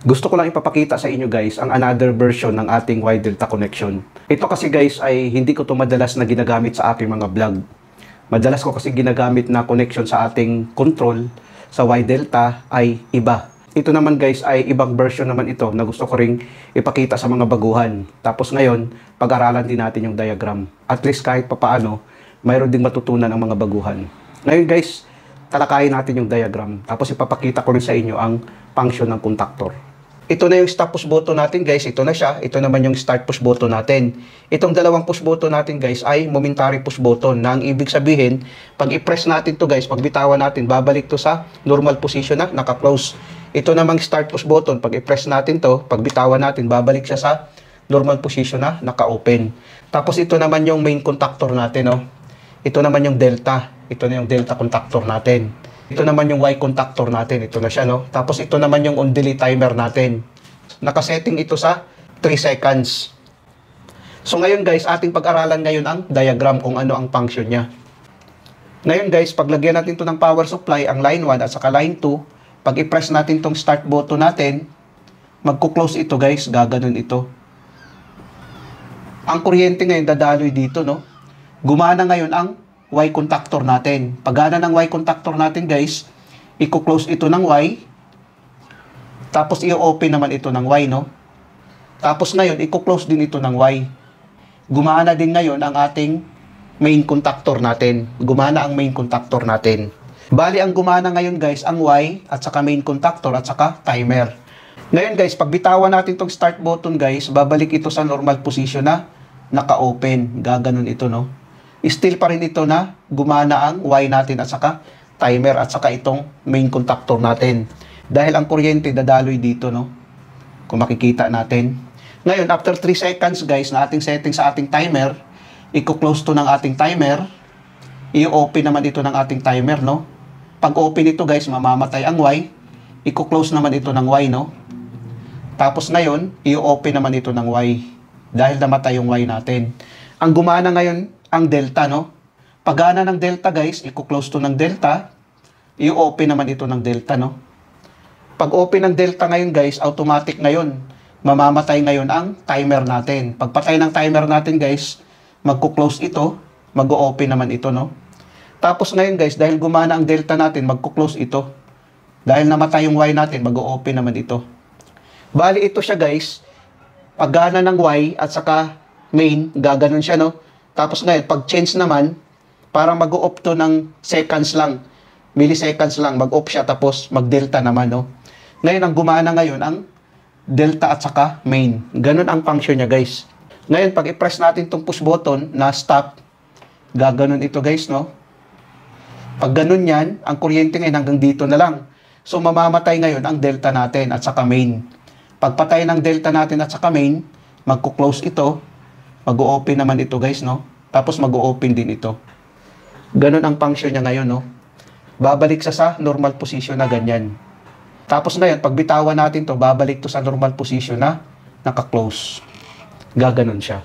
Gusto ko lang ipapakita sa inyo guys ang another version ng ating Y Delta connection. Ito kasi guys ay hindi ko to madalas na ginagamit sa aking mga vlog. Madalas ko kasi ginagamit na connection sa ating control sa Y Delta ay iba. Ito naman guys ay ibang version naman ito na gusto ko ring ipakita sa mga baguhan. Tapos ngayon, pag-aralan din natin yung diagram. At least kahit papaano, mayroon din matutunan ang mga baguhan. Ngayon guys, talakayin natin yung diagram. Tapos ipapakita ko rin sa inyo ang function ng contactor. Ito na yung stop push button natin guys, ito na siya. Ito naman yung start push button natin. Itong dalawang push button natin guys ay momentary push button na ang ibig sabihin, pag i-press natin to guys, pag bitawan natin, babalik to sa normal position na naka-close. Ito namang start push button, pag i-press natin to, pag bitawan natin, babalik siya sa normal position na naka-open. Tapos ito naman yung main contactor natin, no? Ito naman yung delta. Ito na yung delta contactor natin. Ito naman yung Y contactor natin. Ito na siya, no? Tapos ito naman yung on delay timer natin. Nakasetting ito sa 3 seconds. So ngayon guys, ating pag-aralan ngayon ang diagram kung ano ang function niya. Ngayon guys, paglagyan natin ito ng power supply, ang line 1 at saka line 2, pag i-press natin itong start button natin, magko-close ito guys, gaganon ito. Ang kuryente ngayon dadaloy dito, no? Gumana ngayon ang Y contactor natin. Pagana ng Y contactor natin guys, i-close ito ng Y. Tapos i-open naman ito ng Y, no? Tapos ngayon, i-close din ito ng Y. Gumana din ngayon ang ating main contactor natin. Gumana ang main contactor natin. Bali, ang gumana ngayon guys, ang Y at saka main contactor at saka timer. Ngayon guys, pag bitawan natin itong start button guys, babalik ito sa normal position na naka-open. Gaganon ito, no? Still pa rin ito na gumana ang Y natin at saka timer at saka itong main contactor natin. Dahil ang kuryente dadaloy dito, no? Kung makikita natin. Ngayon, after 3 seconds guys na ating setting sa ating timer, i-close to ng ating timer, i-open naman ito ng ating timer, no? Pag open ito guys, mamamatay ang Y, i-close naman ito ng Y, no? Tapos ngayon, i-open naman ito ng Y dahil namatay yung Y natin. Ang gumana ngayon, ang delta, no? Pagana ng delta guys, i-close to ng delta, i-open naman ito ng delta, no? Pag open ng delta ngayon guys, automatic ngayon, mamamatay ngayon ang timer natin. Pag patay ng timer natin guys, magko-close ito, mag-open naman ito, no? Tapos ngayon guys, dahil gumana ang delta natin, magko-close ito. Dahil namatay yung Y natin, mag-open naman ito. Bali ito siya guys, pagana ng Y at saka main, gaganon siya, no? Tapos ngayon, pag change naman, parang mag-off to ng seconds lang, milliseconds lang, mag-off siya, tapos mag-delta naman, no? Ngayon, ang gumana ngayon, ang delta at saka main. Ganun ang function niya, guys. Ngayon, pag i-press natin itong push button na stop, gaganon ito, guys, no? Pag ganun yan, ang kuryente ngayon hanggang dito na lang. So, mamamatay ngayon ang delta natin at saka main. Pagpatay ng delta natin at saka main, magko-close ito, mag-o-open naman ito guys, no? Tapos mag-o-open din ito. Ganun ang function niya ngayon, no? Babalik sa normal position na ganyan. Tapos ngayon, pag bitawan natin to, babalik to sa normal position na naka-close. Gaganon siya.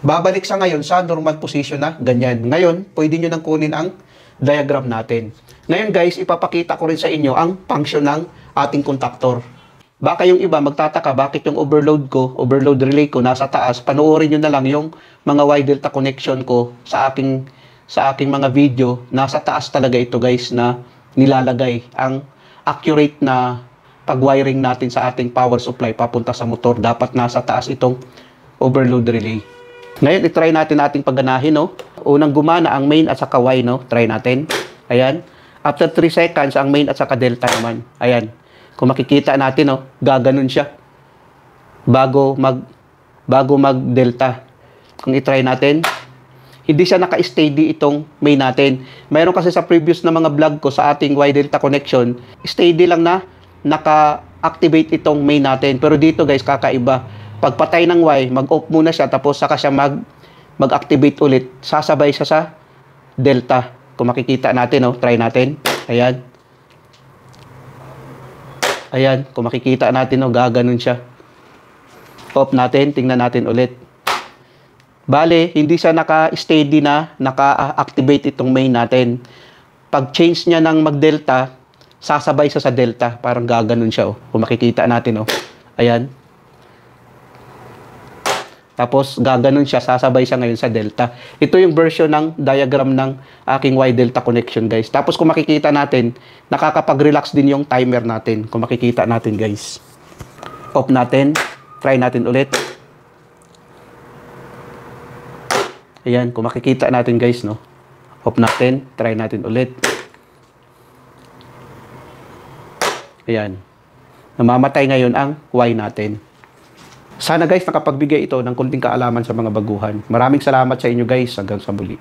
Babalik sa ngayon sa normal position na ganyan. Ngayon, pwede nyo nang kunin ang diagram natin. Ngayon guys, ipapakita ko rin sa inyo ang function ng ating contactor. Baka yung iba magtataka bakit yung overload relay ko nasa taas. Panoorin nyo na lang yung mga Y Delta connection ko sa aking mga video. Nasa taas talaga ito guys na nilalagay. Ang accurate na pag-wiring natin sa ating power supply papunta sa motor. Dapat nasa taas itong overload relay. Ngayon, itry natin ating pagganahin, no? Unang gumana ang main at saka Y, no? Try natin. Ayan. After 3 seconds, ang main at saka delta naman. Ayan. Kung makikita natin, no, gaganon siya bago mag-delta. Kung i-try natin, hindi siya naka-steady itong main natin. Mayroon kasi sa previous na mga vlog ko sa ating Y Delta connection, steady lang na naka-activate itong main natin. Pero dito guys, kakaiba. Pagpatay ng Y, mag-off muna siya, tapos saka siya mag-activate ulit. Sasabay siya sa delta. Kung makikita natin, no, try natin. Ayan. Ayan, kung makikita natin, no, gaganon siya. Off natin, tingnan natin ulit. Bale, hindi siya naka-steady na, naka-activate itong main natin. Pag change niya ng mag-delta, sasabay sa delta. Parang gaganon siya, oh. Kung makikita natin, oh. Ayan. Tapos, gaganon siya, sasabay siya ngayon sa delta. Ito yung version ng diagram ng aking Y-delta connection, guys. Tapos, kung makikita natin, nakakapag-relax din yung timer natin. Kung makikita natin, guys. Off natin. Try natin ulit. Ayan, kung makikita natin, guys, no? Off natin. Try natin ulit. Ayan. Namamatay ngayon ang Y natin. Sana guys, nakapagbigay ito ng kunting kaalaman sa mga baguhan. Maraming salamat sa inyo guys. Hanggang sa muli.